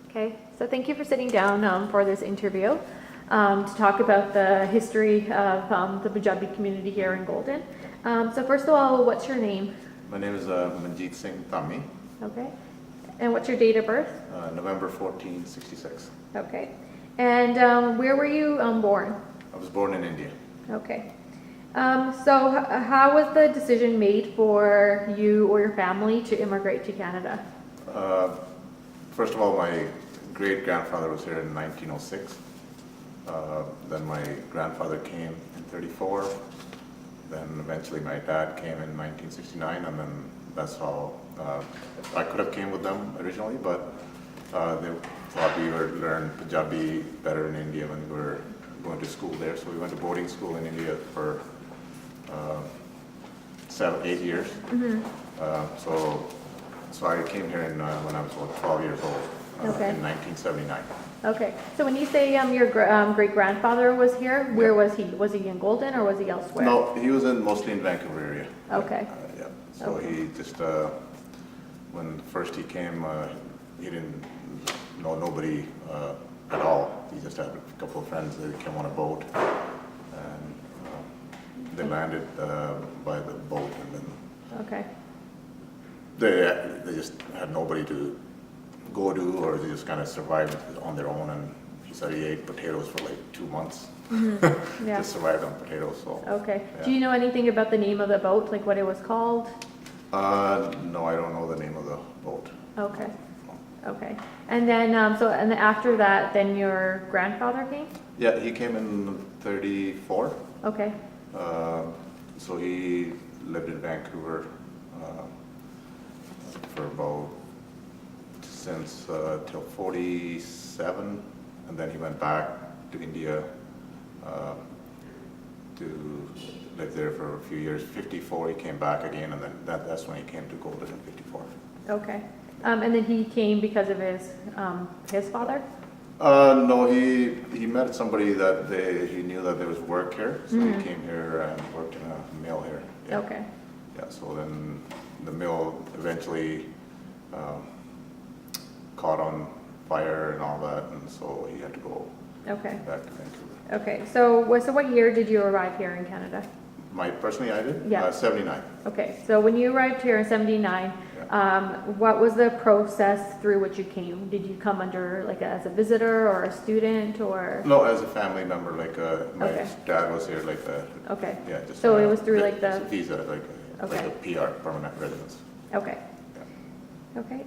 Okay, so thank you for sitting down for this interview to talk about the history of the Punjabi community here in Golden. So first of all, what's your name? My name is Manjit Dhami. Okay, and what's your date of birth? November 1466. Okay, and where were you born? I was born in India. Okay, so how was the decision made for you or your family to immigrate to Canada? First of all, my great-grandfather was here in 1906. Then my grandfather came in 34. Then eventually my dad came in 1969, and then that's how I could have came with them originally, but they thought we would learn Punjabi better in India when we were going to school there. So we went to boarding school in India for 7-8 years. Mm-hmm. So I came here when I was about 12 years old in 1979. Okay, so when you say your great-grandfather was here, where was he? Was he in Golden or was he elsewhere? No, he was mostly in Vancouver area. Okay. Yeah. So he just, when first he came, he didn't know nobody at all. He just had a couple of friends that came on a boat, and they landed by the boat, and then Okay. they just had nobody to go to, or they just kind of survived on their own. And he said he ate potatoes for like 2 months. Mm-hmm. Yeah. Just survived on potatoes. So. Okay. Yeah. Do you know anything about the name of the boat, like what it was called? No, I don't know the name of the boat. Okay. Okay. And then, and then after that, then your grandfather came? Yeah, he came in 34. Okay. So he lived in Vancouver for about since till 47, and then he went back to India to live there for a few years. 54, he came back again, and then that's when he came to Golden in 54. Okay. And then he came because of his father? No, he met somebody that he knew that there was work here, so he came here and worked in a mill here. Yeah. Okay. Yeah, so then the mill eventually caught on fire and all that, and so he had to go back to Vancouver. Okay, so what year did you arrive here in Canada? Personally, I did? Yeah. 79. Okay, so when you arrived here in 79, what was the process through which you came? Did you come under as a visitor or a student or? No, as a family member, my dad was here Okay. Yeah, just. So it was through the visa, like a PR, permanent residence. Okay. Yeah. Okay.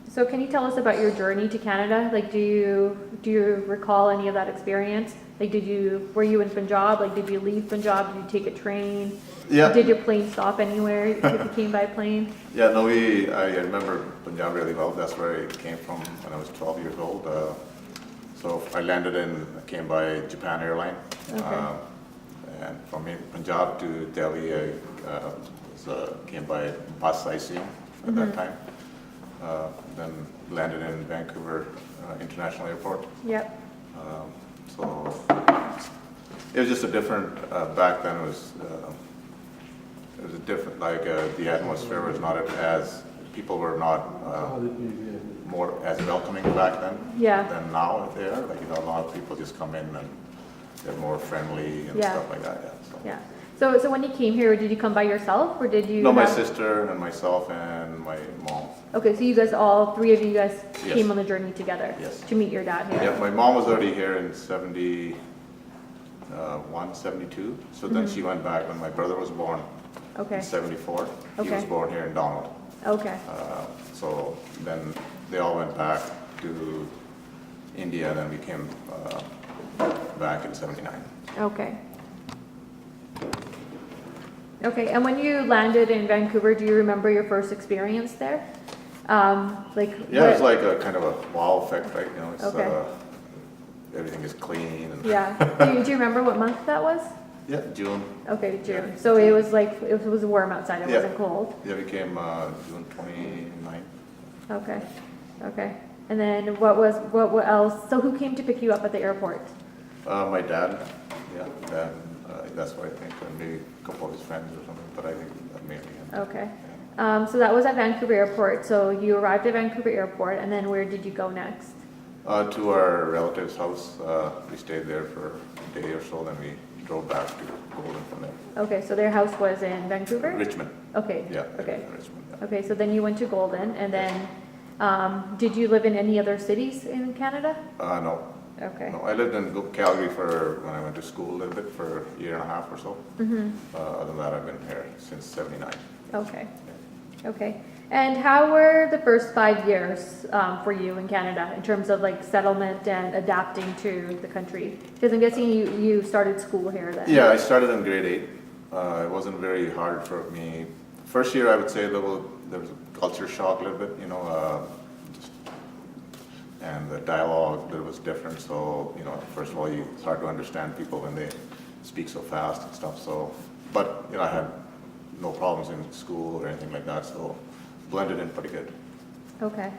So can you tell us about your journey to Canada? Do you recall any of that experience? Were you in Punjab? Did you leave Punjab? Did you take a train? Yeah. Did your plane stop anywhere if you came by plane? Yeah, no, I remember Punjab really well. That's where I came from when I was 12 years old. So I came by Japan Airline. Okay. And from Punjab to Delhi, I came by bus, I assume, at that time. Then landed in Vancouver International Airport. Yep. So it was just a different, back then it was a different, the atmosphere was not people were not more as welcoming back then than now they are. A lot of people just come in and they're more friendly and stuff like that. Yeah. So when you came here, did you come by yourself or did you? No, my sister and myself and my mom. Okay, so you guys, all three of you guys came on the journey together to meet your dad here. Yeah, my mom was already here in 71, 72. So then she went back when my brother was born in 74. He was born here in Donald. Okay. So then they all went back to India, and then we came back in 79. Okay. Okay, and when you landed in Vancouver, do you remember your first experience there? Yeah, it's like a kind of a wow effect, right? It's everything is clean. And yeah. Do you remember what month that was? Yeah, June. Okay, June. Yeah. So it was warm outside. It wasn't cold. Yeah, we came June 29th. Okay. Okay. And then what else? So who came to pick you up at the airport? My dad. Yeah, dad. That's what I think. Maybe a couple of his friends or something, but I think mainly him. Okay. So that was at Vancouver Airport. So you arrived at Vancouver Airport, and then where did you go next? To our relative's house. We stayed there for a day or so, then we drove back to Golden from there. Okay, so their house was in Vancouver? Richmond. Okay. Yeah. Okay. Richmond. Yeah. Okay, so then you went to Golden, and then did you live in any other cities in Canada? No. Okay. No, I lived in Calgary for when I went to school a little bit for a year and a half or so. Other than that, I've been here since '79. Okay. Okay. And how were the first 5 years for you in Canada in terms of like settlement and adapting to the country? Because I'm guessing you started school here then. Yeah, I started in grade 8. It wasn't very hard for me. First year, I would say there was a culture shock a little bit, and the dialogue that was different. So, first of all, you start to understand people when they speak so fast and stuff. So, but I had no problems in school or anything like that. So, blended in pretty good. Okay.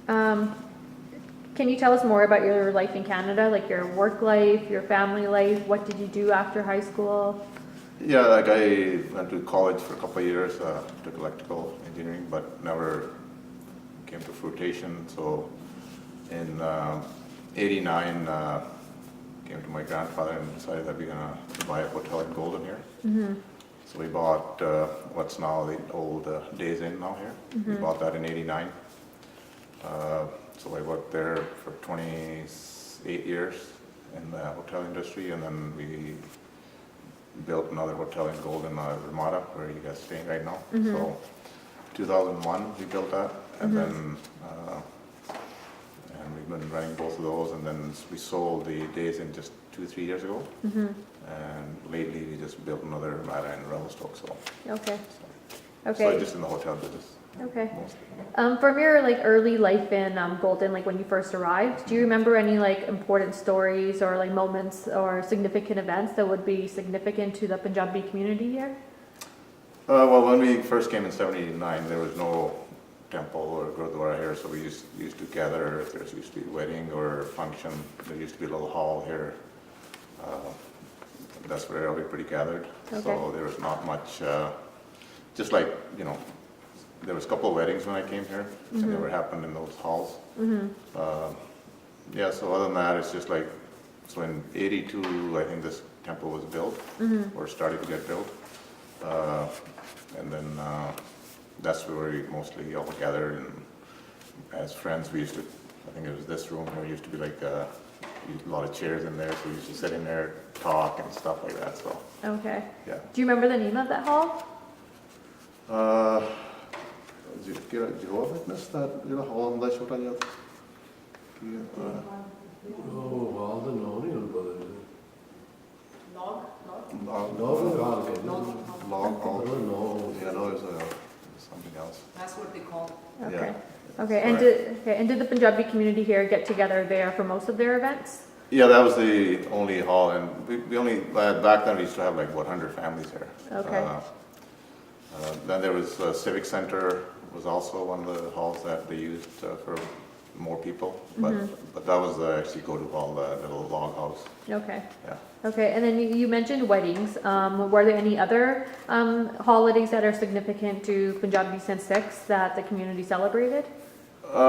Yeah. Can you tell us more about your life in Canada, like your work life, your family life? What did you do after high school? Yeah, like I went to college for a couple of years, took electrical engineering, but never came to fruition. So in '89, came to my grandfather and decided that we're gonna buy a hotel in Golden here. So we bought what's now the old Days Inn now here. We bought that in '89. So I worked there for 28 years in the hotel industry, and then we built another hotel in Golden, Ramada, where you guys are staying right now. So 2001 we built that, and then and we've been running both of those, and then we sold the Days Inn just 2-3 years ago, and lately we just built another Ramada in Revelstoke. So Okay. so Okay. just in the hotel business Okay. mostly. From your like early life in Golden, like when you first arrived, do you remember any like important stories or like moments or significant events that would be significant to the Punjabi community here? Well, when we first came in '79, there was no temple or gurdwara here, so we used to gather if there used to be a wedding or function. There used to be a little hall here. That's where everybody gathered. Okay. So there was not much, just like, there was a couple of weddings when I came here, and they were happened in those halls. Yeah, so other than that, it's just like, so in '82, I think this temple was built, or started to get built. And then that's where we mostly all gathered, and as friends, we used to, I think it was this room, there used to be like a lot of chairs in there, so we used to sit in there, talk and stuff like that, so, Okay. yeah. Do you remember the name of that hall? Jehovah Witness, that little hall in the छोटा जिहा Walden नहीं उनको log hall. Yeah, no, there's something else. That's what they call it. Okay. Yeah. Okay. And did the Punjabi community here get together there for most of their events? Yeah, that was the only hall, and we only, back then we used to have like 100 families here. Okay. Then there was Civic Center was also one of the halls that they used for more people, but that was actually go-to hall, the little log house. Okay. Yeah. Okay. And then you mentioned weddings. Were there any other holidays that are significant to Punjabi since 6 that the community celebrated?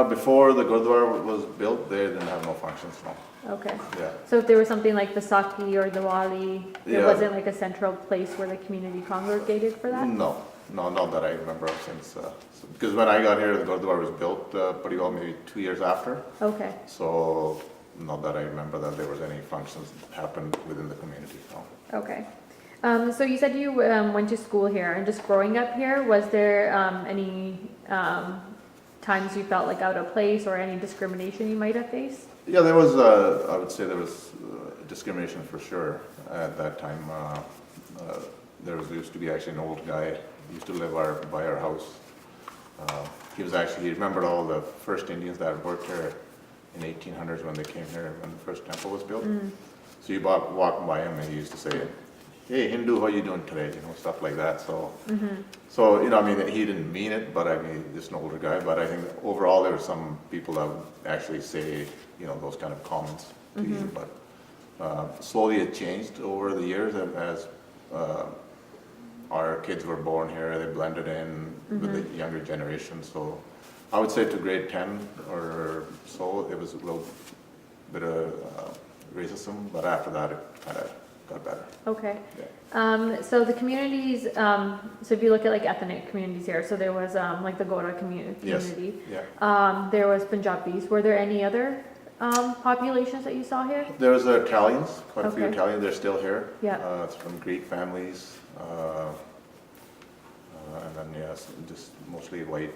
Before the Gurdwara was built, they didn't have no functions, no. Okay. Yeah. So if there was something like Vaisakhi or Diwali, there Yeah. wasn't like a central place where the community congregated for that? No, not that I remember of since, because when I got here, the Gurdwara was built pretty well, maybe 2 years after. Okay. So, not that I remember that there was any functions that happened within the community, no. Okay. So you said you went to school here, and just growing up here, was there any times you felt like out of place or any discrimination you might have faced? Yeah, there was, I would say there was discrimination for sure at that time. There used to be actually an old guy, he used to live by our house. He remembered all the first Indians that worked here in 1800s when they came here, when the first temple was built. So you walk by him and he used to say, "Hey Hindu, how you doing today?" Stuff like that. So, I mean, he didn't mean it, but I mean, just an older guy. But I think overall there were some people that would actually say, those kind of comments to you. But slowly it changed over the years as our kids were born here, they blended in with the younger generation. So I would say to grade 10 or so, it was a little bit of racism, but after that, it kind of got better. Okay. Yeah. So the communities, so if you look at like ethnic communities here, so there was like the Gora Yes. community. Yeah. There was Punjabis. Were there any other populations that you saw here? There was Italians, quite a few Okay. Italians. They're still here. Yeah. It's from Greek families, and then yes, just mostly white.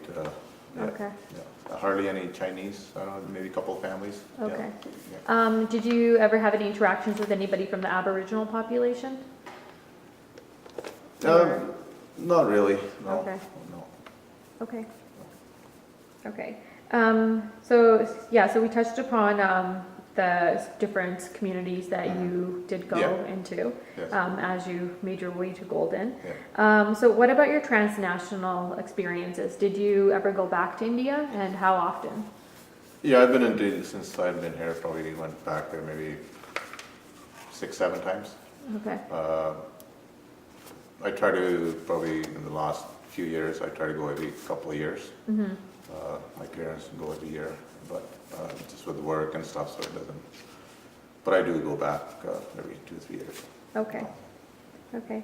Yeah. Okay. Yeah. Hardly any Chinese. I don't know, maybe a couple of families. Yeah. Okay. Yeah. Did you ever have any interactions with anybody from the Aboriginal population? Or- Not really. No. Okay. No. Okay. Okay. So yeah, so we touched upon the different communities that you did go Yeah. into Yes. as you made your way to Golden. Yeah. So what about your transnational experiences? Did you ever go back to India, and how often? Yeah, I've been in Delhi since I've been here. Probably went back there maybe 6, 7 times. Okay. I try to probably in the last few years. I try to go every couple of years. Mm-hmm. My parents go every year, but just with work and stuff, so it doesn't. But I do go back every 2 or 3 years. Okay. Okay.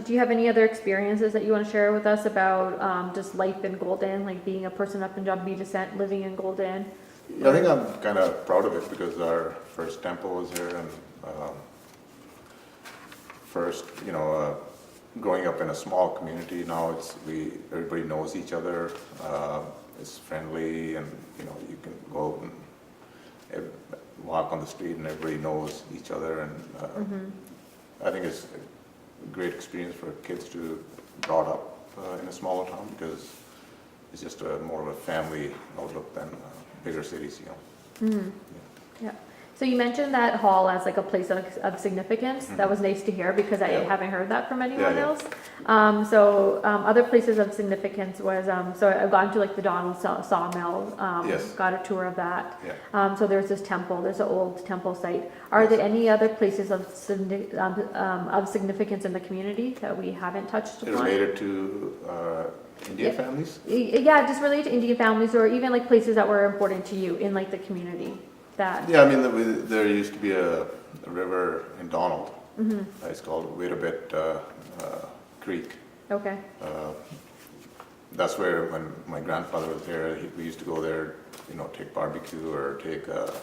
Do you have any other experiences that you want to share with us about just life in Golden, like being a person of Punjabi descent living in Golden? Yeah, I think I'm kind of proud of it because our first temple was here, and first, growing up in a small community, now everybody knows each other. It's friendly, and you can go out and walk on the street, and everybody knows each other. And I think it's a great experience for kids to brought up in a smaller town because it's just more of a family outlook than bigger cities. Yeah. So you mentioned that hall as like a place of significance. That was nice to hear because I Yeah. haven't heard that from anyone Yeah. else. Other places of significance was, so I've gone to like the Donald Sawmill, Yes. got a tour of that. Yeah. So there's this temple, there's an old temple site. Are Yes. there any other places of significance in the community that we haven't touched upon? Related to Indian Yeah. families? Yeah, just related to Indian families or even like places that were important to you in like the community that. Yeah, I mean, there used to be a river in Donald. It's called Weirabit Creek. Okay. That's where, when my grandfather was there, we used to go there, take barbecue or take a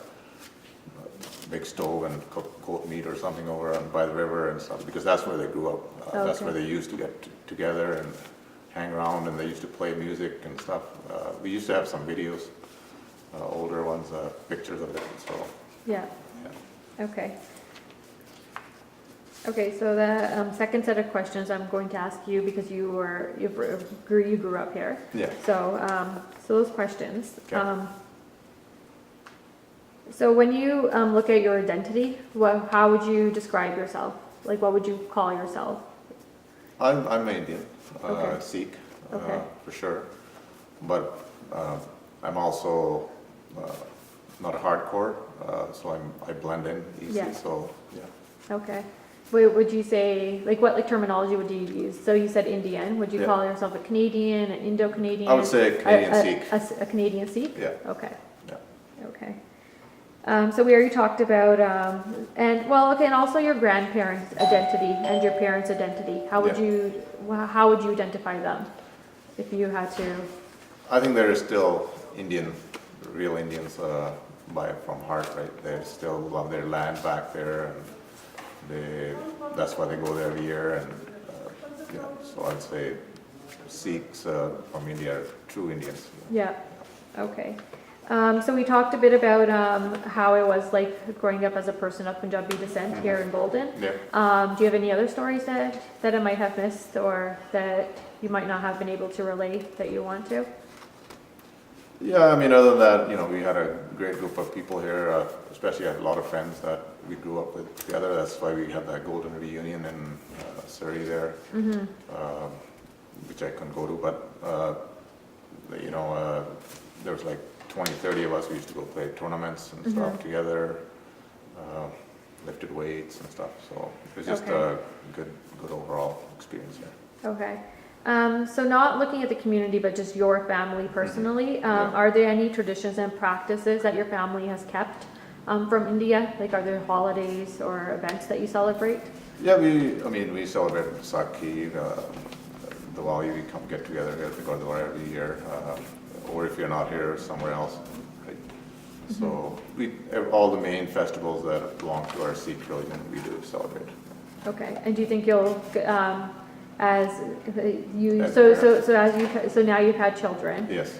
big stove and cook goat meat or something over by the river and stuff, because that's where they grew up. That's Okay. where they used to get together and hang around, and they used to play music and stuff. We used to have some videos, older ones, pictures of it, so, Yeah. yeah. Okay. Okay, so the second set of questions I'm going to ask you because you grew up here. Yeah. So those questions. Okay. So when you look at your identity, how would you describe yourself? Like, what would you call yourself? I'm Indian, Okay. Sikh, Okay. for sure. But I'm also not a hardcore, so I blend in easily. Yeah. So yeah, Okay. Would you say, like, what terminology would you use? So you said Indian. Would you Yeah. call yourself a Canadian, an Indo-Canadian? I would say Canadian Sikh. A Canadian Sikh? Yeah. Okay. Yeah. Okay. So we already talked about, and also your grandparents' identity and your parents' identity. How would you identify them if you had to? I think there is still real Indians from heart, right? They still love their land back there, and that's why they go there every year. And yeah, so I'd say Sikhs from India are true Indians. Yeah. Okay. So we talked a bit about how it was like growing up as a person of Punjabi descent here in Golden. Yeah. Do you have any other stories that I might have missed or that you might not have been able to relate that you want to? Yeah, I mean, other than that, we had a great group of people here, especially I had a lot of friends that we grew up with together. That's why we had that golden reunion in Surrey there, which I couldn't go to. But, there was like 20, 30 of us. We used to go play tournaments and stuff together. lifted weights and stuff. So it was just Okay. a good overall experience here. Okay. So not looking at the community, but just your family personally, Yeah. are there any traditions and practices that your family has kept from India? Like, are there holidays or events that you celebrate? Yeah, we celebrate Sakhi, Diwali, we come get together here at the Gurdwara every year, or if you're not here, somewhere else, right? So all the main festivals that belong to our Sikh religion, we do celebrate. Okay. And do you think you'll, as you, As so now you've had children. Yes.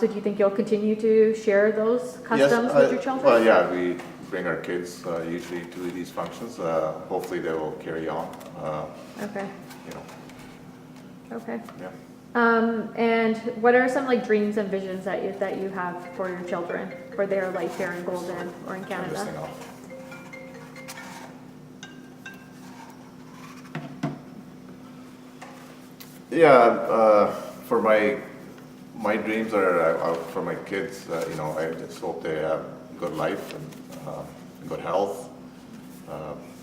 So do you think you'll continue to share those customs with your children? Well, yeah, we bring our kids usually to these functions. Hopefully they will carry on, Okay. you know, Okay. yeah. And what are some like dreams and visions that you have for your children, for their life here in Golden or in Turn this thing Canada? off. Yeah, for my dreams are for my kids. You know, I just hope they have a good life and good health.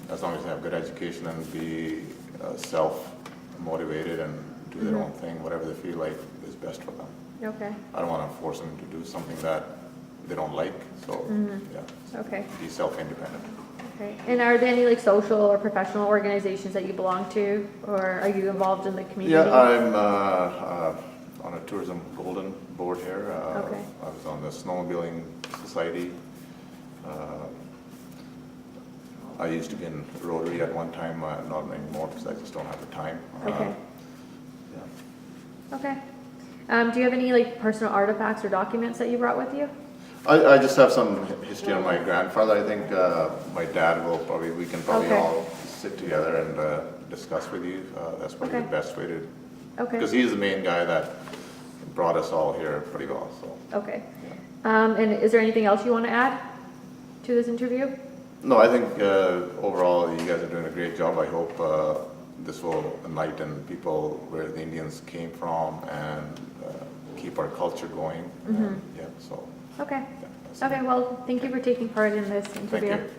As long as they have good education and be self-motivated and do their own thing, whatever they feel like is best for them. Okay. I don't want to force them to do something that they don't like. So yeah, Okay. be self-independent. Okay. And are there any like social or professional organizations that you belong to, or are you involved in the community? Yeah, I'm on a Tourism Golden board here. Okay. I was on the Snowmobiling Society. I used to be in Rotary at one time, not anymore because I just don't have the time. Okay. Yeah. Okay. Do you have any like personal artifacts or documents that you brought with you? I just have some history on my grandfather. I think my dad we can probably Okay. all sit together and discuss with you. That's probably Okay. the best way to, Okay. because he's the main guy that brought us all here pretty well. So Okay. And is there anything else you want to add to this interview? no, I think overall you guys are doing a great job. I hope this will enlighten people where the Indians came from and keep our culture going. And, yeah, so Okay. yeah, that's it. Okay. Well, thank you for taking part in this Thank interview. you.